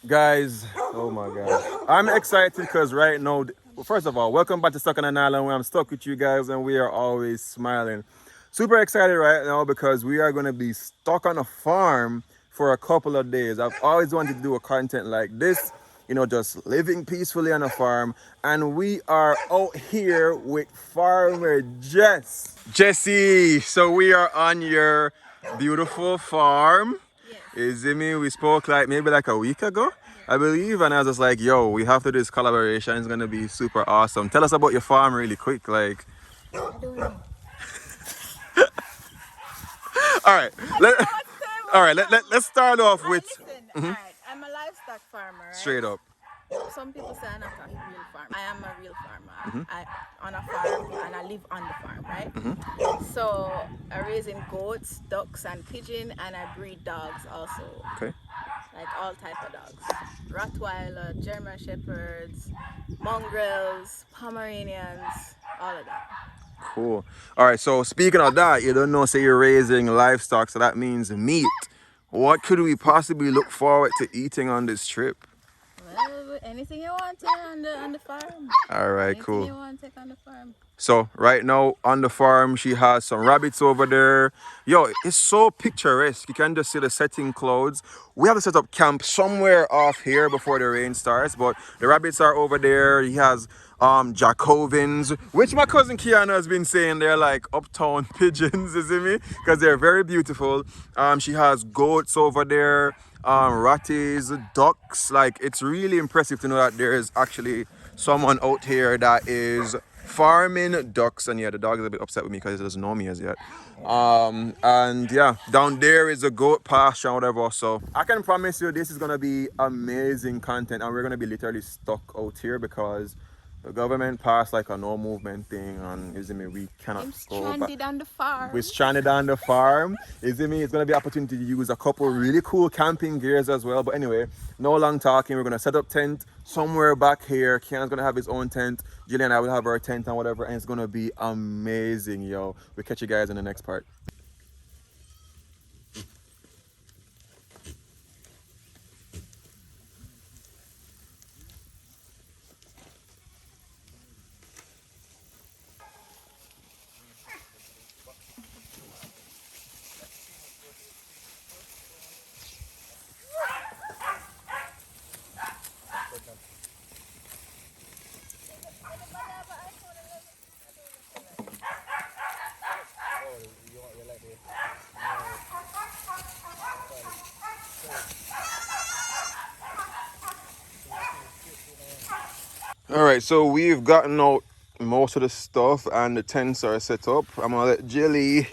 Guys, oh my god. I'm excited because right now, first of all, welcome back to Stuck on an Island where I'm stuck with you guys and we are always smiling. Super excited right now because we are going to be stuck on a farm for a couple of days. I've always wanted to do a content like this, just living peacefully on a farm. And we are out here with farmer Jess. Jesse, so we are on your beautiful farm. Is it me? We spoke like maybe like a week ago, I believe, and I was just like, "Yo, we have to do this collaboration. It's gonna be super awesome." Tell us about your farm really quick, like. I don't know. All right, let, all right. Let's start off Alright, with listen. Alright, I'm a livestock farmer, right? straight up. Some people say I'm not a real farmer. I am a real farmer. I on a farm and I live on the farm, right? So I'm raising goats, ducks, and pigeon, and I breed dogs also, Okay. like all type of dogs: Rottweiler, German Shepherds, mongrels, Pomeranians, all of that. Cool. All right. So speaking of that, you don't know, say you're raising livestock, so that means meat. What could we possibly look forward to eating on this trip? Well, anything you want to on the farm. All right. Anything Cool. you want to take on the farm. So right now on the farm, she has some rabbits over there. Yo, it's so picturesque. You can just see the setting clouds. We have to set up camp somewhere off here before the rain starts, but the rabbits are over there. He has Jacobins, which my cousin Kiana has been saying they're like uptown pigeons, you see me? Because they're very beautiful. She has goats over there, ratties, ducks. Like, it's really impressive to know that there is actually someone out here that is farming ducks. And yeah, the dog is a bit upset with me because he doesn't know me as yet. And yeah, down there is a goat pasture and whatever. So I can promise you this is gonna be amazing content, and we're gonna be literally stuck out here because the government passed like a no movement thing, and is it me, we cannot I'm go back. stranded on the farm. We're stranded on the farm. Is it me? It's gonna be an opportunity to use a couple really cool camping gears as well. But anyway, no long talking. We're gonna set up tent somewhere back here. Kian's gonna have his own tent. Jillian and I will have our tent and whatever, and it's gonna be amazing, yo. We'll catch you guys in the next part. All right, so we've gotten out most of the stuff and the tents are set up. I'm gonna let Jilly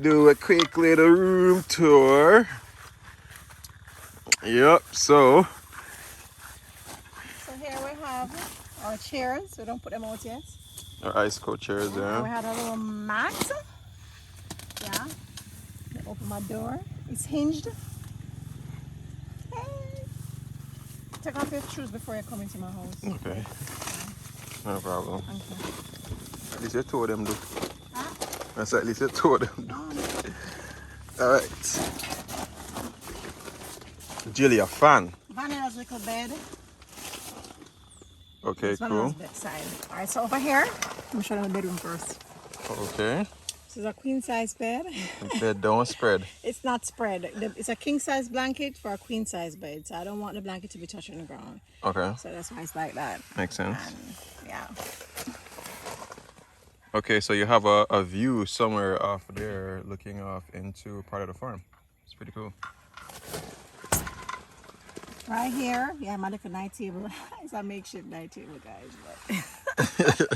do a quick little room tour. Yep, so So here we have our chairs. We don't put them out yet. our ice cold chairs We there. had a little mat. Yeah. Open my door. It's hinged. Hey. Take off your shoes before you come into my house. Okay, no problem. Okay. At least you two of them do. Huh? That's at least you two of them do. All right. Jilly, a fan. Vanilla's little bed. Okay, This cool. Vanilla's bedside. Alright, so over here, let me show you the bedroom first. Okay. This is a queen size bed. The bed don't spread. It's not spread. It's a king size blanket for a queen size bed. So I don't want the blanket to be touching the ground. Okay, So that's why it's like that. makes sense. And yeah. Okay, so you have a view somewhere off there looking off into part of the farm. It's pretty cool. Right here, yeah, my little night table. It's a makeshift night table, guys. But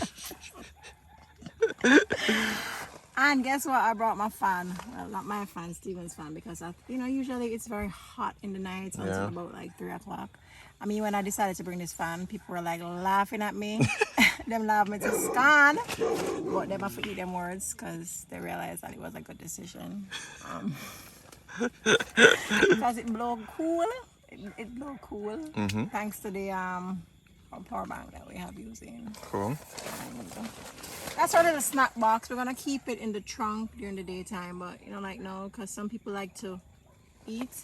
and guess what? I brought my fan. Well, not my fan, Steven's fan, because usually it's very hot in the night until Yeah. about like 3 o'clock. I mean, when I decided to bring this fan, people were like laughing at me. Them laughed me to scan, but them have to eat them words because they realized that it was a good decision. Because it blow cool. It blow cool. Thanks to the power bank that we have using. Cool. That's our little snack box. We're gonna keep it in the trunk during the daytime, but like no, because some people like to eat.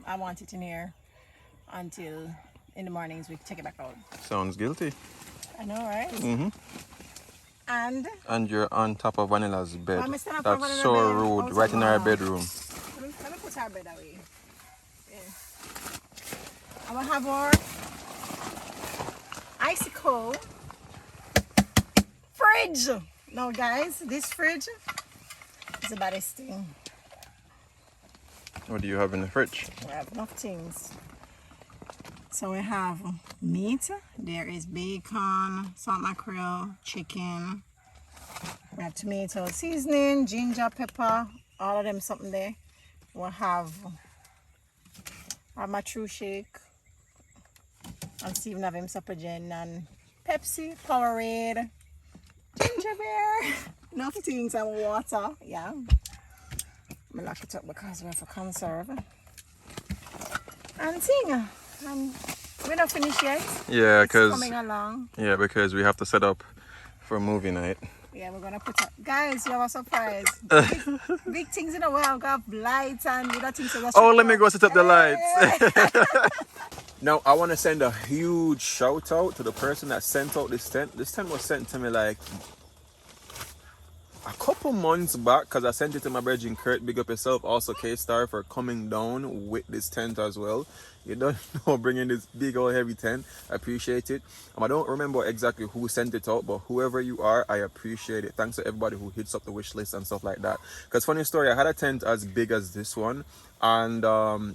I want it in here until in the mornings we take it back out. Sounds guilty. I know, right? Mm-hmm. And you're on top of Vanilla's bed. I'm standing up on That's Vanilla's so bed. rude. Oh, Right in our wow. bedroom. Let me put our bed away. Yeah. I'm gonna have our icicle fridge. Now, guys, this fridge is the baddest thing. What do you have in the fridge? We have enough things. So we have meat. There is bacon, salt mackerel, chicken. We have tomato seasoning, ginger, pepper, all of them something there. We'll have my true shake. And Steven have him supper gin and Pepsi, Powerade, ginger beer, enough things and water. Yeah. I'm gonna lock it up because we have to conserve. And thing. We're not finished yet. Yeah, because coming along. Yeah, because we have to set up for movie night. Yeah, we're gonna put up. Guys, you have a surprise. Big things in the world. We got lights and other things. So oh, let me go set up the lights. Now, I want to send a huge shout out to the person that sent out this tent. This tent was sent to me like a couple months back because I sent it to my brother Kurt. Big up yourself. Also K-Star for coming down with this tent as well. You don't know, bringing this big old heavy tent. I appreciate it. I don't remember exactly who sent it out, but whoever you are, I appreciate it. Thanks to everybody who hits up the wish list and stuff like that. Because funny story, I had a tent as big as this one. And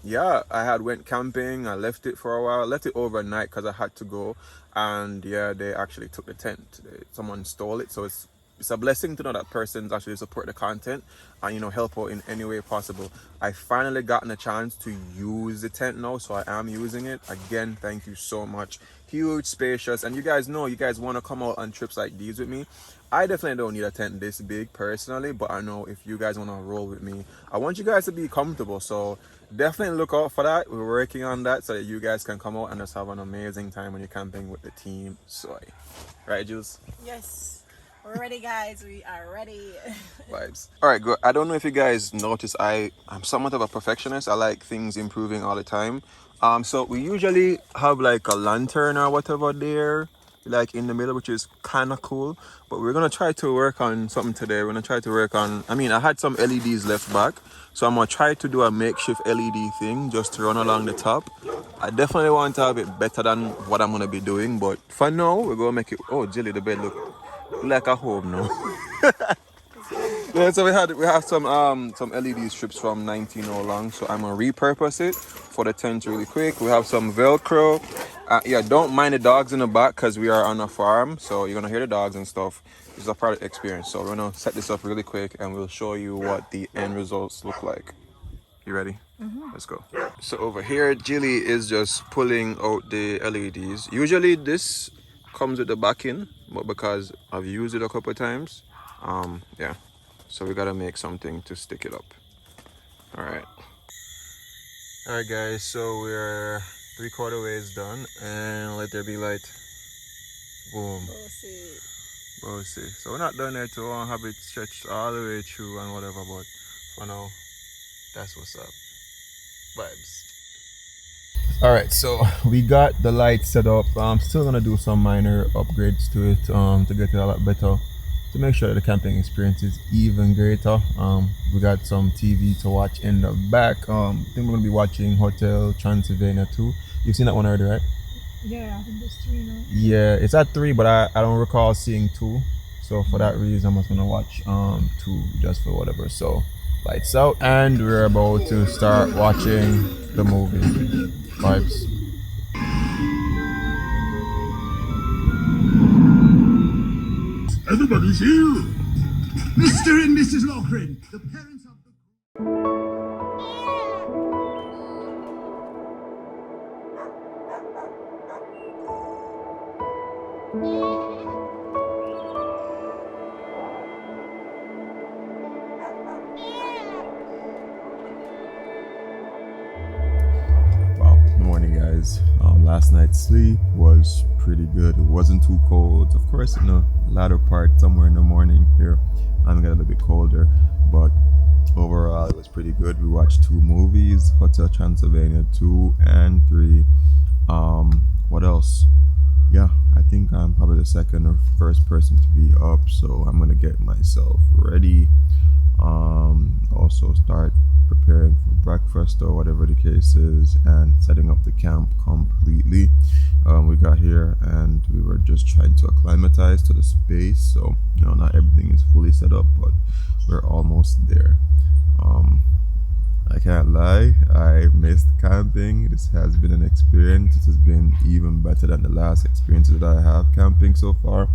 yeah, I had went camping. I left it for a while. I left it overnight because I had to go. And yeah, they actually took the tent. Someone stole it. So it's a blessing to know that persons actually support the content and, you know, help out in any way possible. I finally gotten a chance to use the tent now, so I am using it. Again, thank you so much. Huge, spacious, and you guys know you guys want to come out on trips like these with me. I definitely don't need a tent this big personally, but I know if you guys want to roll with me, I want you guys to be comfortable. So definitely look out for that. We're working on that so that you guys can come out and just have an amazing time when you're camping with the team Soai. Right, Jules? Yes. We're ready, guys. We are ready. Vibes. All right, good. I don't know if you guys notice, I'm somewhat of a perfectionist. I like things improving all the time. So we usually have like a lantern or whatever there, like in the middle, which is kind of cool. But we're gonna try to work on something today. We're gonna try to work on. I mean, I had some LEDs left back, so I'm gonna try to do a makeshift LED thing just to run along the top. I definitely want to have it better than what I'm gonna be doing, but for now, we're gonna make it. Oh, Jilly, the bed look like a home now. Yeah, so we have some LED strips from 19 all long, so I'm gonna repurpose it for the tent really quick. We have some Velcro. Yeah, don't mind the dogs in the back because we are on a farm, so you're gonna hear the dogs and stuff. It's a product experience, so we're gonna set this up really quick and we'll show you what the end results look like. You ready? Let's go. So over here, Jilly is just pulling out the LEDs. Usually this comes with the backing, but because I've used it a couple of times, yeah, so we gotta make something to stick it up. All right guys, so we're 3/4 ways done, and let there be light. Boom. Bossy. So we're not done yet, so we won't have it stretched all the way through and whatever, but for now, that's what's up. Vibes. All right, so we got the light set up. I'm still gonna do some minor upgrades to it to get it a lot better, to make sure that the camping experience is even greater. We got some TV to watch in the back. I think we're gonna be watching Hotel Transylvania 2. You've seen that one already, right? Yeah, I think there's 3 now. Yeah, it's at 3, but I don't recall seeing 2. So for that reason, I'm just gonna watch 2 just for whatever. So lights out, and we're about to start watching the movie. Vibes. Everybody's here! Mr. and Mrs. Loughran, the parents of the... Wow, good morning guys. Last night's sleep was pretty good. It wasn't too cold. Of course, in the latter part, somewhere in the morning here, I'm getting a little bit colder, but overall it was pretty good. We watched 2 movies, Hotel Transylvania 2 and 3. What else? Yeah, I think I'm probably the second or first person to be up, so I'm gonna get myself ready. Also start preparing for breakfast or whatever the case is, and setting up the camp completely. We got here and we were just trying to acclimatize to the space, so you know, not everything is fully set up, but we're almost there. I can't lie, I missed camping. This has been an experience. It has been even better than the last experiences that I have camping so far.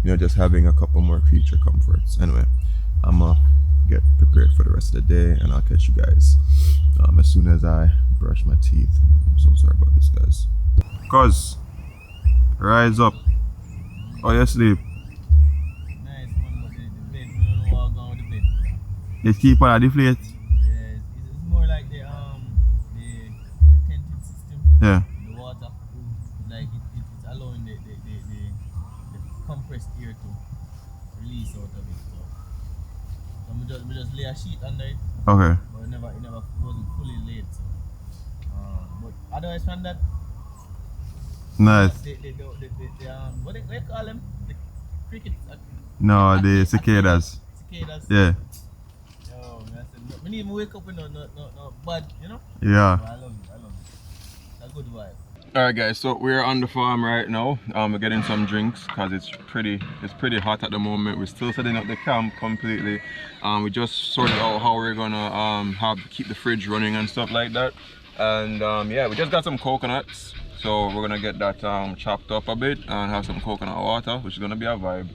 You know, just having a couple more creature comforts. Anyway, I'm gonna get prepared for the rest of the day, and I'll catch you guys as soon as I brush my teeth. I'm so sorry about this, guys. Cuz, rise up. Oh, you sleep? Nice man, but the bed, we don't know what going with the bed. You keep on the plate? Yeah, it's more like the tenting system. Yeah. The water, like it's allowing the compressed air to release out of it. So we just lay a sheet under it. Okay. But it never wasn't fully laid. So, but otherwise from that, Nice. what they call them? The crickets. No, the cicadas. Cicadas. Yeah. Yo, man, I said, when you wake up with no bad, you know? Yeah. Oh, I love it. It's a good vibe. Alright guys, so we're on the farm right now. We're getting some drinks because it's pretty hot at the moment. We're still setting up the camp completely. We just sorted out how we're gonna keep the fridge running and stuff like that. And yeah, we just got some coconuts. So we're gonna get that chopped up a bit and have some coconut water, which is gonna be a vibe.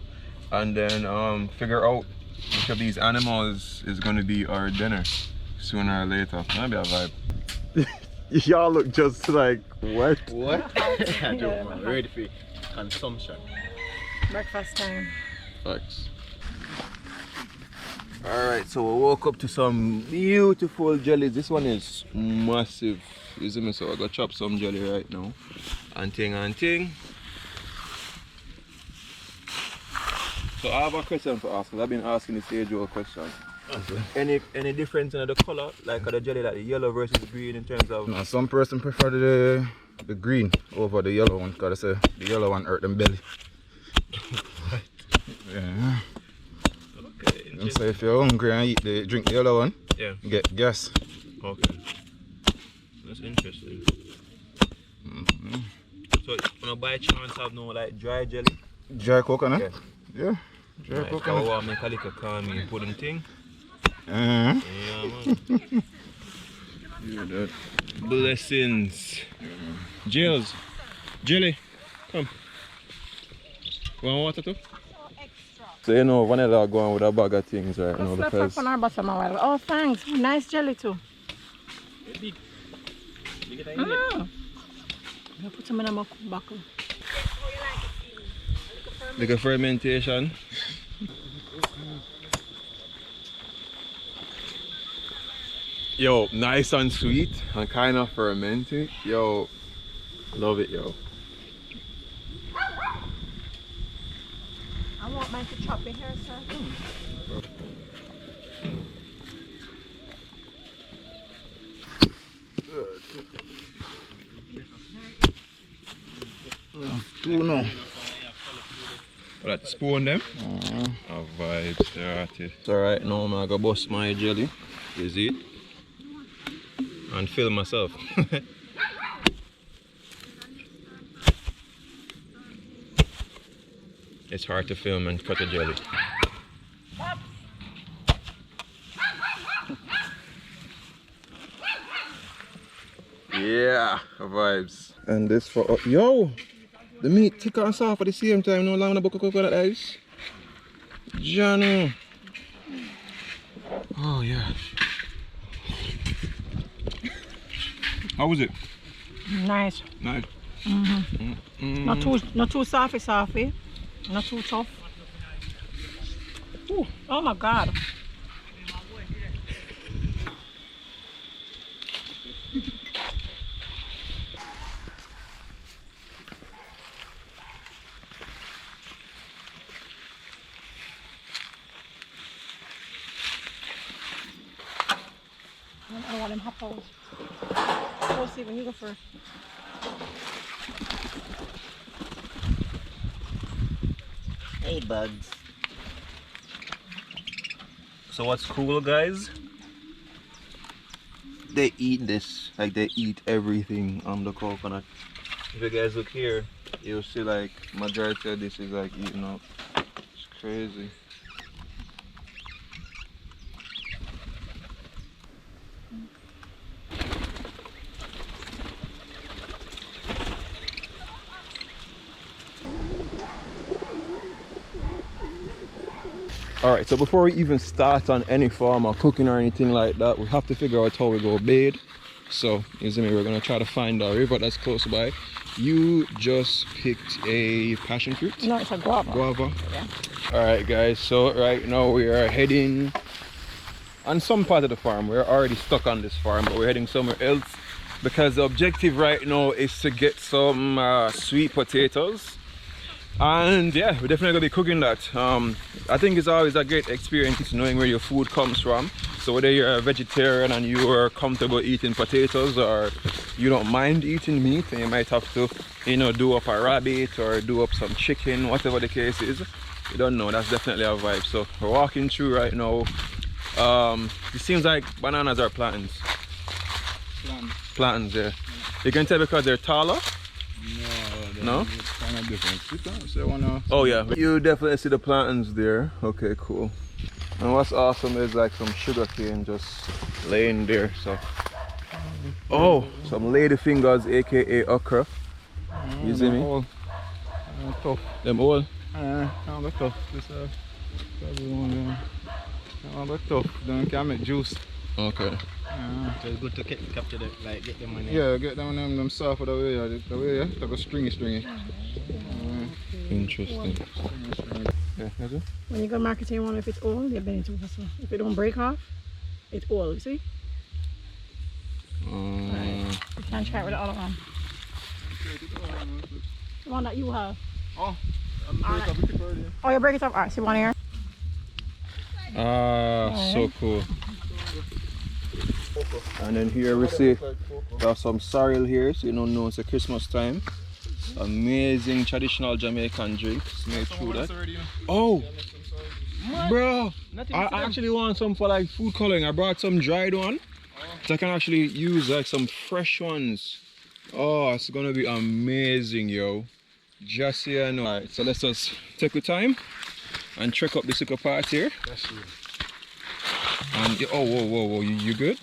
And then figure out which of these animals is gonna be our dinner sooner or later. It's gonna be a vibe. Y'all look just like what? What? I don't know. Ready for consumption. Breakfast time. Thanks. Alright, so we woke up to some beautiful jellies. This one is massive. You see me? So I gotta chop some jelly right now. And ting. So I have a question for us, because I've been asking this age-old question. Okay. Any difference in the color, like the jelly, like the yellow versus green in terms of? No, some person prefer the green over the yellow one, because they say the yellow one hurt them belly. Yeah. Okay. And so if you're hungry and drink the yellow one, yeah, you get gas. Okay. That's interesting. So when I buy chance have no like dry jelly? Dry coconut? Yeah. Dry Like, coconut. I want to make a little calming pudding thing. Uh-huh. Yeah, man. Yeah, that. Blessings. Jills. Jelly, come. Want water too? So you know vanilla going with a bag of things right now because On our bottom a while. Oh, thanks. Nice jelly too. Big. I put some in a buckle. like a fermentation. Yo, nice and sweet and kind of fermenting. Yo, love it, yo. I want mine to chop it here, sir. Two no. Like spoon them? Oh, vibes, they're at it. So right now I'm gonna bust my jelly. You see it? And film myself. It's hard to film and cut a jelly. Yeah, vibes. And this for yo, the meat thick and soft at the same time. No longer about coconut ice. Johnny. Oh yeah. How was it? Nice. Nice. Not too softy. Not too tough. Ooh, oh my God. them hop out. Go see when you go first. Hey bugs. So what's cool, guys? They eat this, like they eat everything on the coconut. If you guys look here, you'll see like majority of this is like eaten up. It's crazy. Alright, so before we even start on any form of cooking or anything like that, we have to figure out how we go bathe. So, you see me, we're gonna try to find a river that's close by. You just picked a passion fruit? No, it's a guava. Guava? Yeah. Alright guys, so right now we are heading on some part of the farm. We're already stuck on this farm, but we're heading somewhere else because the objective right now is to get some sweet potatoes. And yeah, we're definitely gonna be cooking that. I think it's always a great experience knowing where your food comes from. So whether you're a vegetarian and you are comfortable eating potatoes, or you don't mind eating meat and you might have to, you know, do up a rabbit or do up some chicken, whatever the case is, you don't know, that's definitely a vibe. So we're walking through right now. It seems like bananas are plantains. Plantains, yeah. You can tell because they're taller. No? Kind of different. So oh yeah, you definitely see the plantains there. Okay, cool. And what's awesome is like some sugar cane just laying there. So oh, some lady fingers, aka okra. You see me? Tough. Them all? I'm tough. This probably one. I'm tough. Then can make juice. Okay. So it's good to capture them, like get them on there. Yeah, get them soft the way, yeah. Take a stringy. Interesting. Yeah, that's it. When you go marketing one, if it's old, you bend it over. So if it don't break off, it's old, you see? Right. You can try it with the other one. The one that you have. Oh, I'm break up with it already. Oh, you break it up? Alright, see one here? So cool. And then here we see there's some sorrel here, so you don't know it's a Christmas time. Amazing traditional Jamaican drinks made through that. Oh, bro, I actually want some for like food coloring. I brought some dried one, so I can actually use like some fresh ones. Oh, it's gonna be amazing, yo. Just here, I know. Alright, so let's just take the time and check up this little part here. And oh, whoa, you good?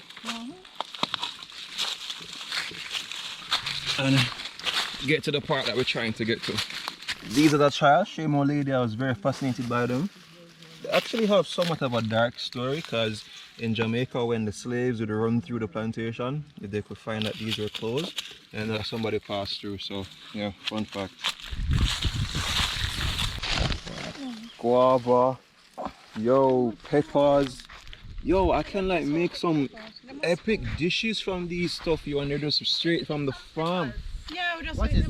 And get to the part that we're trying to get to. These are the trials. Shame old lady, I was very fascinated by them. They actually have somewhat of a dark story, because in Jamaica, when the slaves would run through the plantation, they could find that these were closed and somebody passed through. So yeah, fun fact. Guava, yo, peppers. Yo, I can like make some epic dishes from these stuff, yo, and they're just straight from the farm. Yeah, we just What is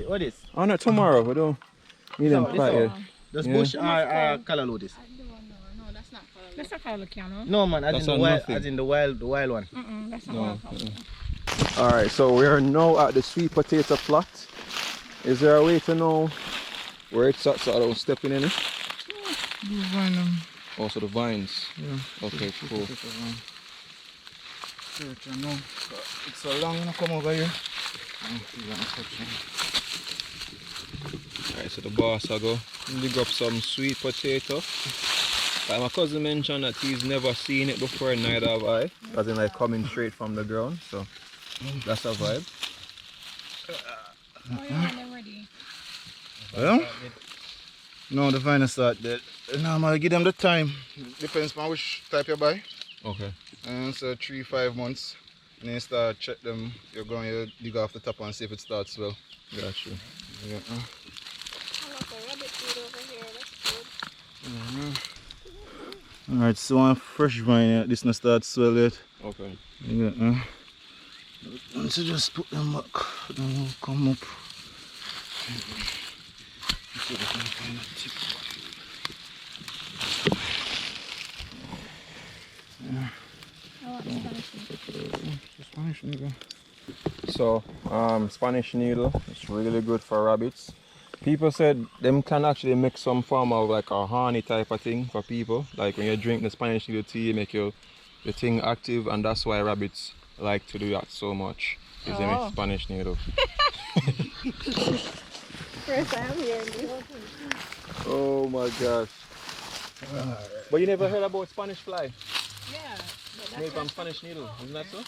what is? Oh no, tomorrow, we don't need them quite yet. Does Yeah. bush or callaloo this? No, that's not color. Let's not call it piano. No man, That's on nothing. as in the wild one. That's not No. color. Alright, so we are now at the sweet potato plot. Is there a way to know where it's at so I don't step in it? Also the vines. Yeah. Okay, cool. It's so long to come over here. Alright, so the boss I go dig up some sweet potato. Like my cousin mentioned that he's never seen it before, neither have I. As in like coming straight from the ground, so that's a vibe. Oh, yeah, they're ready. Well, no, the vine is start dead. No, I'm gonna give them the time. Depends on which type you buy. Okay. And so 3-5 months. And then you start check them. You're going to dig off the top and see if it starts well. Got you. Yeah. Alright, so one fresh vine, this not start swell yet. Okay. Yeah. So just put them back. Then we'll come up. So we can find a tip. Yeah. Spanish needle. So, Spanish needle, it's really good for rabbits. People said them can actually make some form of like a honey type of thing for people. Like when you drink the Spanish needle tea, make your thing active, and that's why rabbits like to do that so much. Is they make Spanish needle. First time hearing this. Oh my gosh. But you never heard about Spanish fly? Yeah. Made from Spanish needle, isn't that so?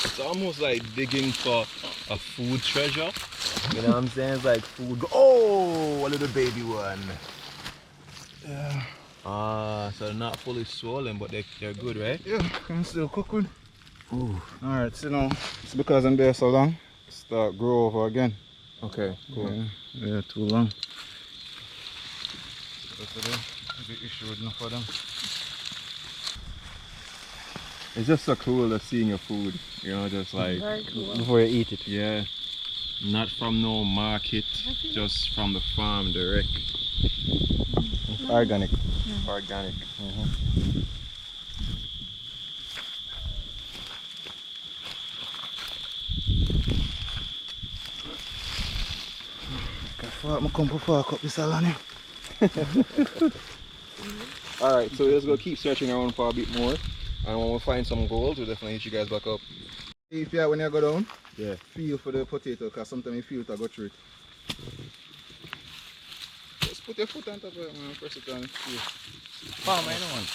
It's almost like digging for a food treasure. You know what I'm saying? It's like food. Oh, a little baby one. Yeah. Ah, so they're not fully swollen, but they're good, right? Yeah, can still cook one. Ooh. Alright, so now it's because I'm there so long. Start grow over again. Okay, cool. Yeah, too long. That's the issue with enough of them. It's just so cool to seeing your food, you know, just like Very cool. Before you eat it. yeah, not from no market, just from the farm direct. Organic. Organic. I'm come before I cut this salad. Alright, so let's go keep searching around for a bit more, and when we find some gold, we'll definitely hit you guys back up. If you when you go down, Yeah. feel for the potato because sometimes you feel it go through it. Just put your foot on top of it and press it on. Farm, I know one.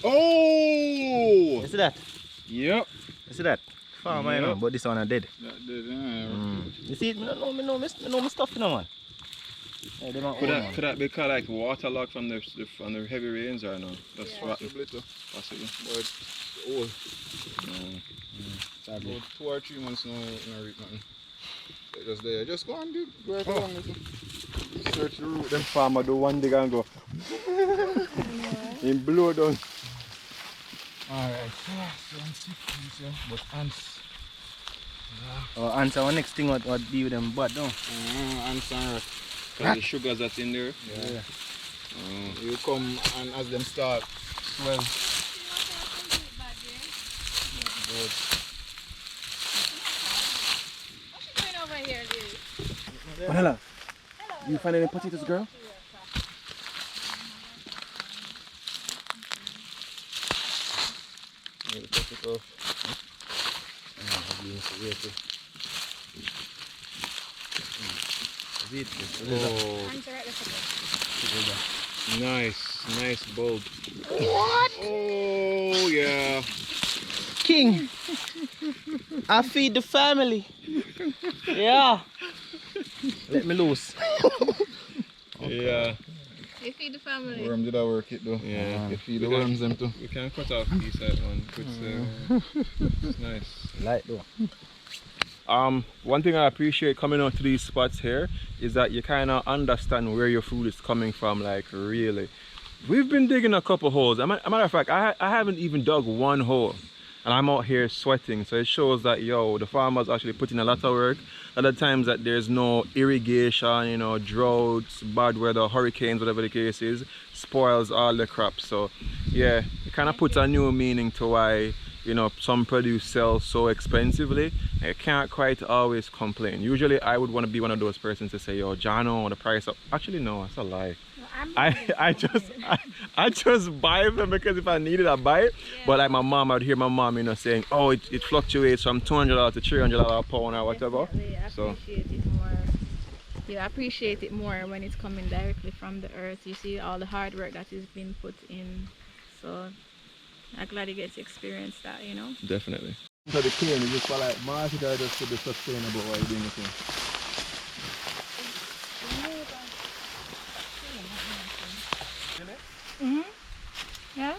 Oh! You see that? Yep. You see that? Farm, I know, but this one are dead. That did, yeah. You see it? I know my stuff, you know, man. Yeah, they Could that be called like waterlogged from the heavy rains or no? That's rotten. Possibly too. Possibly. But it's old. About 2 or 3 months now, no reap nothing. So just there. Just go and dig. Work along with it. Search the root. Them farmer do one dig and go. In blow down. Alright, so I'm sick of this, but ants. Oh, ants are our next thing what be with them bad, no? Ants and rat. Because the sugars that's in there. Yeah. You come and as them start swell. Good. What's going over here, Lily? Hello. You find any potatoes, girl? Oh, Answer right there. nice bulb. What? Oh yeah. King! I feed the family. Yeah. Let me loose. Yeah. You feed the family. Worm did I work it though. Yeah. You feed the worms them too. We can cut off piece of that one. It's nice. Light though. One thing I appreciate coming out to these spots here is that you kind of understand where your food is coming from, like really. We've been digging a couple holes. As a matter of fact, I haven't even dug one hole, and I'm out here sweating. So it shows that the farmers actually put in a lot of work. A lot of times that there's no irrigation, droughts, bad weather, hurricanes, whatever the case is, spoils all the crops. So yeah, it kind of puts a new meaning to why some produce sells so expensively. I can't quite always complain. Usually I would want to be one of those persons to say, yo, Jono, the price up. Actually no, that's a lie. I just buy them because if I need it I buy it. Yeah. But like my mom, I'd hear my mom saying, oh, it fluctuates from $200 to $300 a pound or whatever. So you appreciate it more when it's coming directly from the earth. You see all the hard work that has been put in. So I'm glad you get to experience that, Definitely. So the cane is just for like market or just to be sustainable while you're doing the thing? Yeah.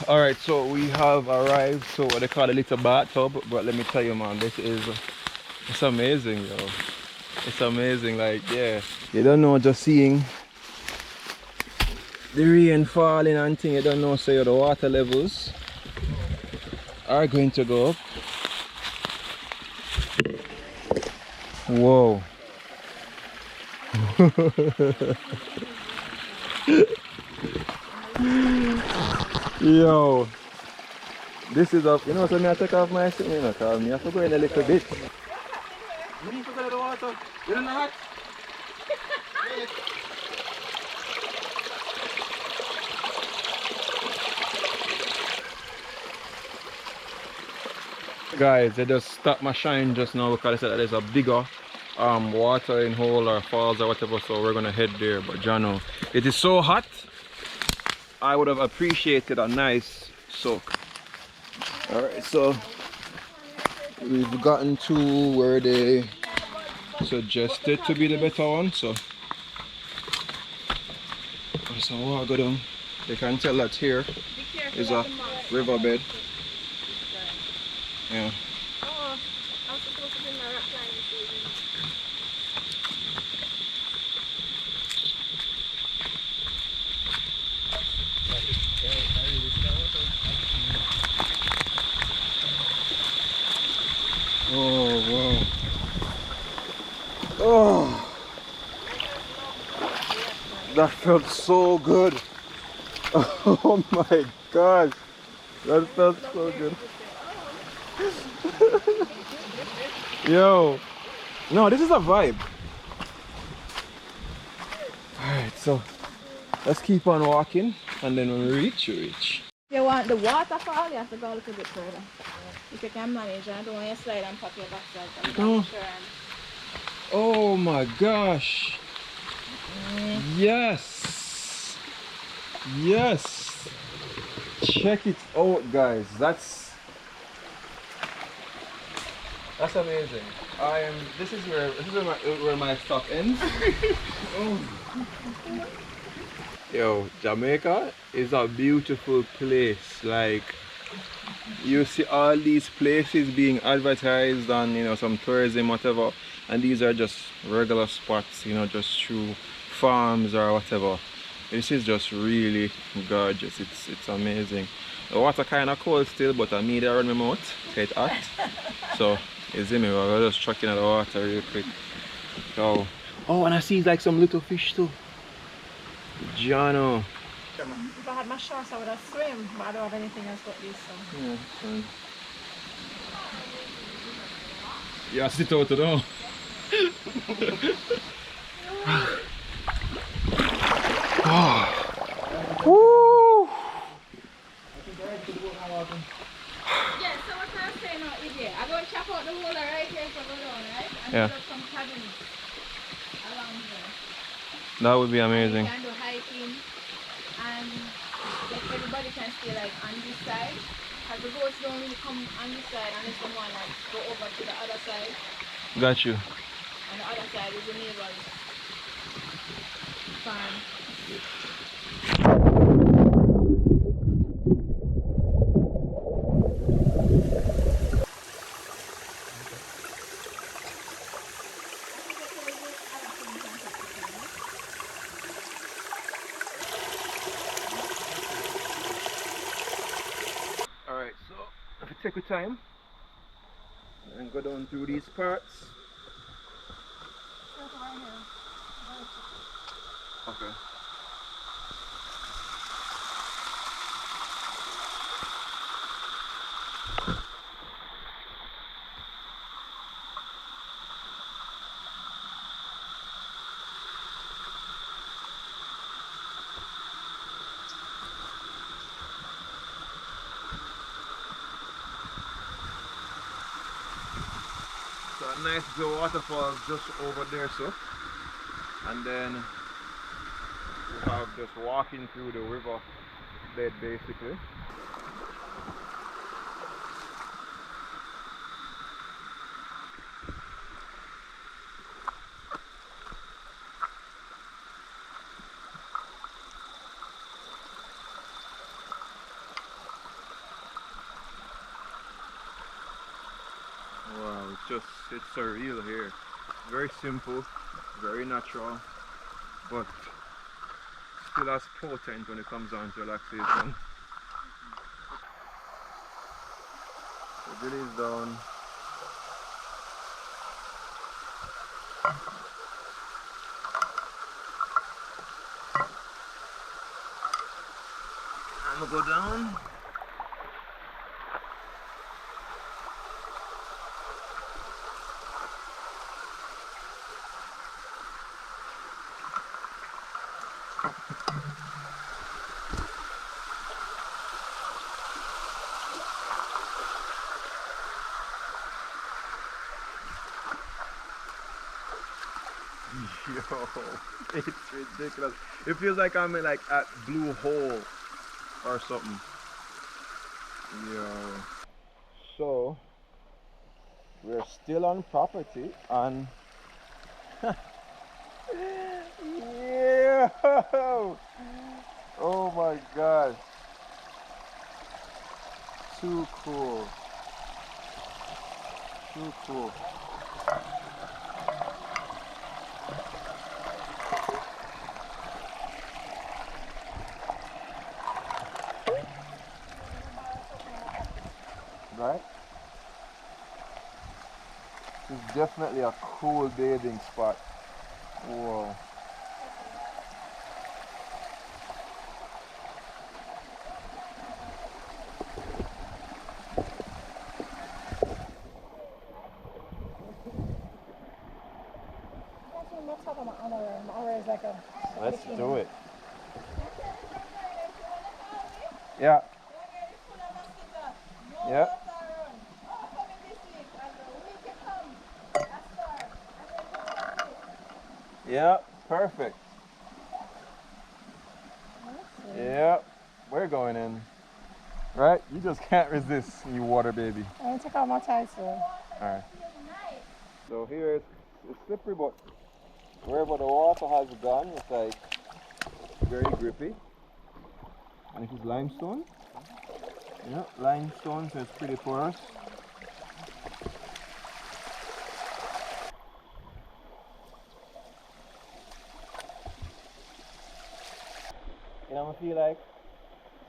All right, so we have arrived to what they call a little bathtub, but let me tell you, man, it's amazing, yo. It's amazing, like, yeah. You don't know, just seeing the rain falling and thing, you don't know, so the water levels are going to go up. Whoa. Yo, this is up. You know, so I take off my suit, you know, because I have to go in a little bit. You need to go to the water. You don't know hot? Guys, they just stopped my shine just now because they said that there's a bigger watering hole or falls or whatever, so we're gonna head there. But Jano, it is so hot. I would have appreciated a nice soak. All right, so we've gotten to where they suggested to be the better one, so I'll go down. You can tell that here is a riverbed. Yeah. Oh, I'm supposed to be in my rock climbing season. Oh wow. Oh, that felt so good. Oh my gosh, that felt so good. Yo, no, this is a vibe. Alright, so let's keep on walking, and then when we reach, you reach. If you want the waterfall, you have to go a little bit further. If you can manage, I don't want you to slide and pop your backside. Oh. Oh my gosh. Yes. Yes. Check it out, guys. That's amazing. This is where my stock ends. Oh. Yo, Jamaica is a beautiful place. Like, you see all these places being advertised on, you know, some tourism, whatever, and these are just regular spots, you know, just through farms or whatever. This is just really gorgeous. It's amazing. The water kind of cold still, but I need to run my mouth to get hot. So you see me, we're just chucking at the water real quick. So, oh, and I see like some little fish too. Jano. If I had my shorts, I would have swim, but I don't have anything else but this. So. Yeah, fine. Yeah, sit out now. Woo! Yeah, so what I'm saying now is here. I'm going to chop out the hole right here for go down, right? And Yeah. put up some cabins along here. That would be amazing. You can do hiking and like everybody can stay like on this side. Because the boats don't really come on this side unless someone like go over to the other side. Got you. And the other side is the neighbor's farm. Alright, so if you take your time and go down through these parts. Okay. So a nice blue waterfall just over there, so. And then we have just walking through the river bed basically. it's surreal here. Very simple, very natural, but still as potent when it comes down to relaxation. The grill is down. I'm gonna go down. Yo, it's ridiculous. It feels like I'm in like at Blue Hole or something. Yo. So we're still on property and yeah. Oh my god. Too cool. Too cool. Right? It's definitely a cool bathing spot. Whoa. Let's do it. Yeah. Yeah. Yeah, perfect. Yeah, we're going in. Right? You just can't resist, you water baby. I'm going to take out my ties, so. Alright. So here it's slippery, but wherever the water has gone, it's like very grippy. And this is limestone. Yeah, limestone, so it's pretty porous. You know, I feel like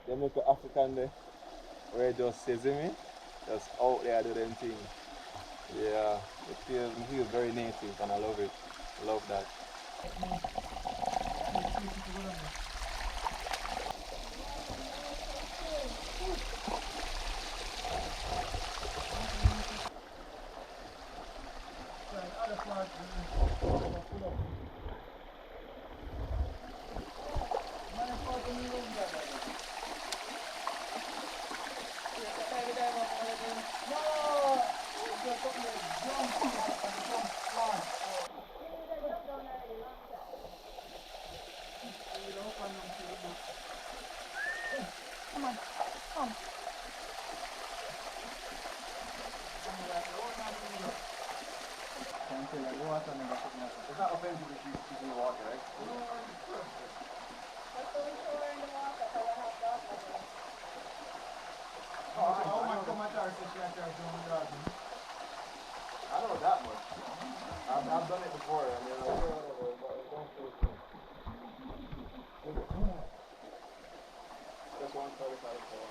they make an African day where it just sesame, just out there do them thing. Yeah, it feels very native and I love it. I love that. It's not offensive if you water, right? How much are I don't know that much. I've done it before. I mean, like, don't feel That's 135 for.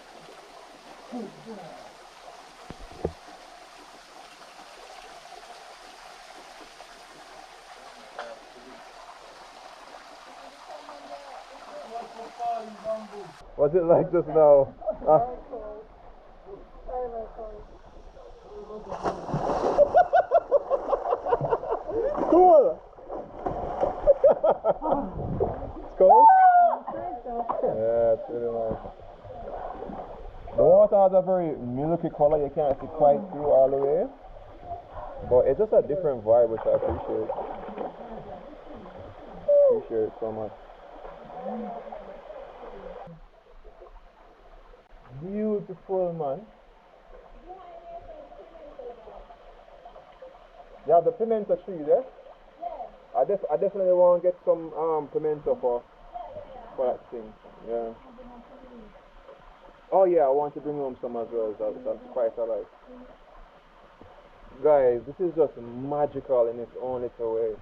What's it like just now? Cool! It's cold? Yeah, it's really nice. The water has a very milky color, you can't see quite through all the way. But it's just a different vibe, which I appreciate. Appreciate it so much. Beautiful, man. You have the pimento tree there? Yes. I definitely want to get some pimento for that thing. Yeah. Oh yeah, I want to bring home some as well. That's quite alright. Guys, this is just magical in its own little way.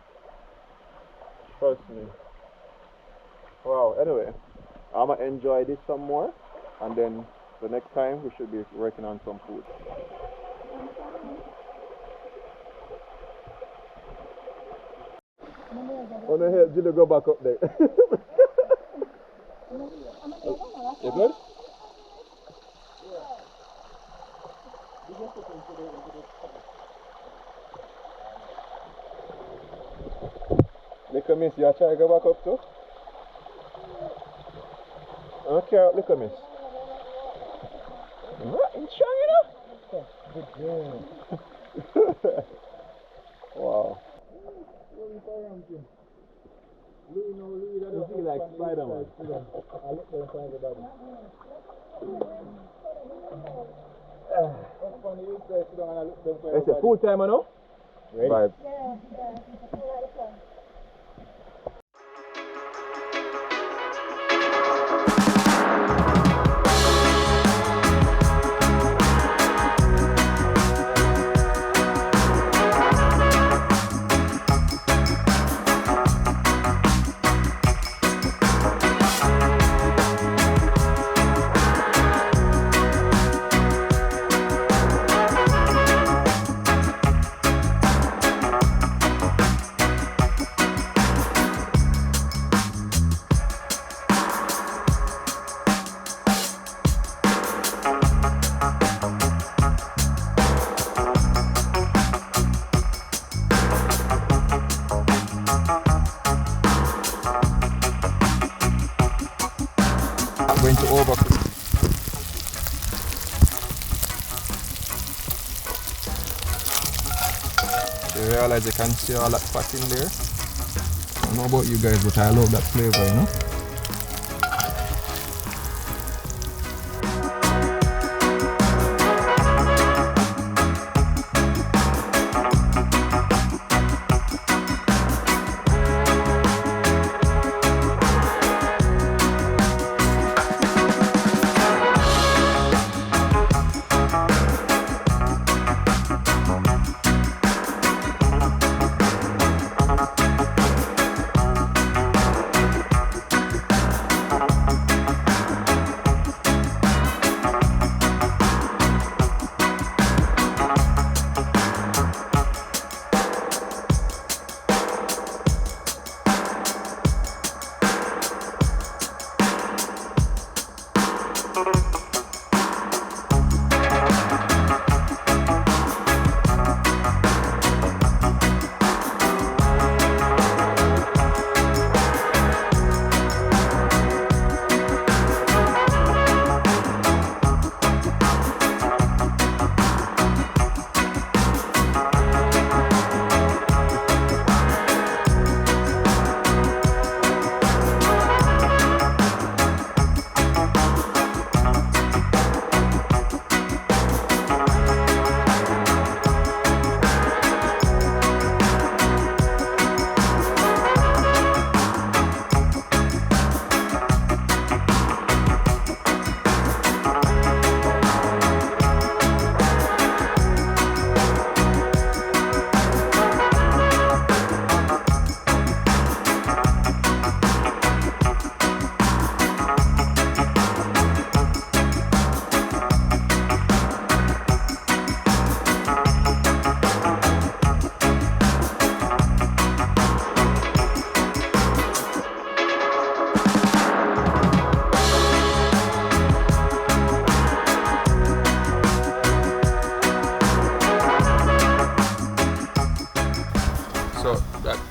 Trust me. Wow, anyway, I'm gonna enjoy this some more, and then the next time we should be working on some food. I'm gonna help Jill go back up there. You good? Look at miss, you try to go back up too? Okay, look at miss. Right, strong enough? Wow. You feel like Spider-Man. It's a full timer now? Ready? Right. Going to overcook. You realize you can see all that fat in there? I don't know about you guys, but I love that flavor, you know?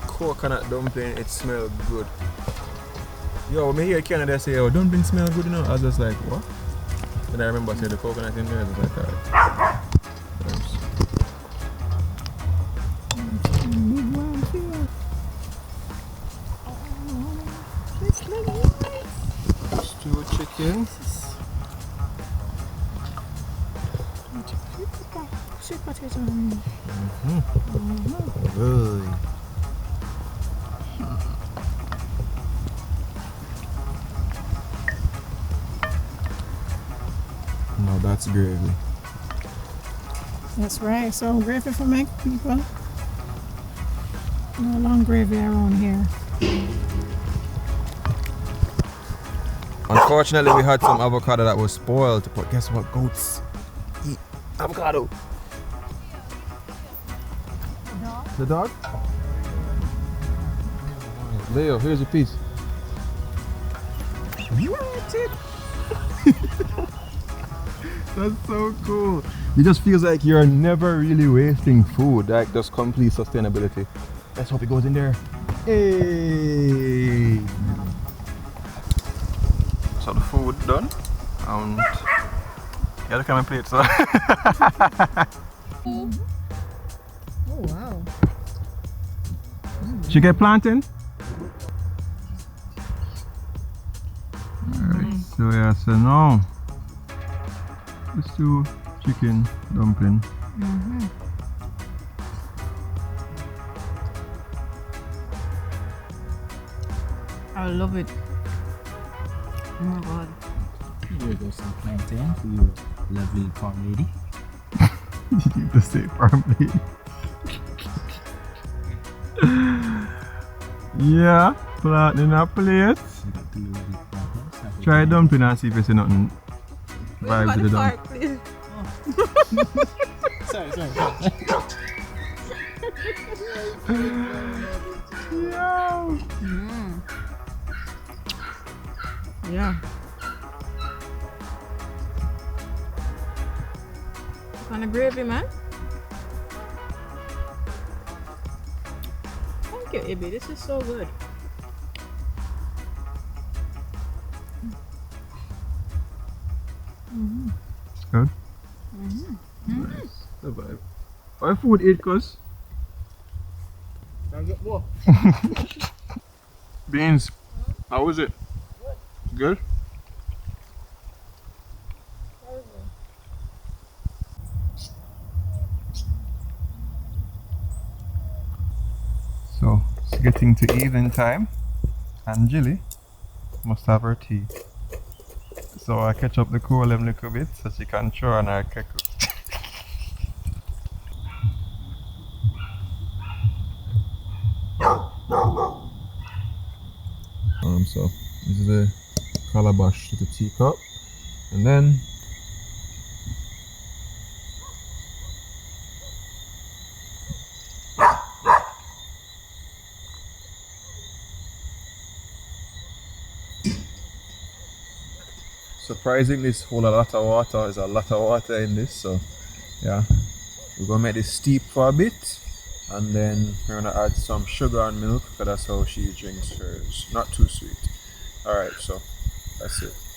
Coconut dumpling, it smells good. Yo, me hear Canada say, oh, dumpling smell good, you know? I was just like, what? Then I remember I said the coconut in there, I was like, alright. Stew chicken. Sweet potato. Good. Now that's gravy. That's right. So gravy for my people. No long gravy around here. Unfortunately, we had some avocado that was spoiled, but guess what? Goats eat avocado. The dog? Leo, here's your piece. That's so cool. It just feels like you're never really wasting food, like just complete sustainability. Let's hope it goes in there. Hey! So the food done. And yeah, look at my plate. So. Oh wow. She get planting? Alright, so yeah, so now let's do chicken dumpling. I love it. Oh my god. Here goes some plantain for you, lovely farm lady. You need to say farm lady. Yeah, plant in a plate. Try dumpling and see if you see nothing. Vibe to the dumpling. Sorry. Yeah. Yeah. On the gravy, man. Thank you, Ibby. This is so good. Good. Nice. The vibe. Our food eat, cuz. Can I get more? Beans. How was it? Good. So it's getting to evening time, and Jilly must have her tea. So I catch up the cool them little bit so she can throw on her keku. So this is the calabash with the teacup, and then surprisingly this whole a lot of water. There's a lot of water in this, so yeah, we're gonna make this steep for a bit, and then we're gonna add some sugar and milk because that's how she drinks hers, not too sweet. Alright, so that's it.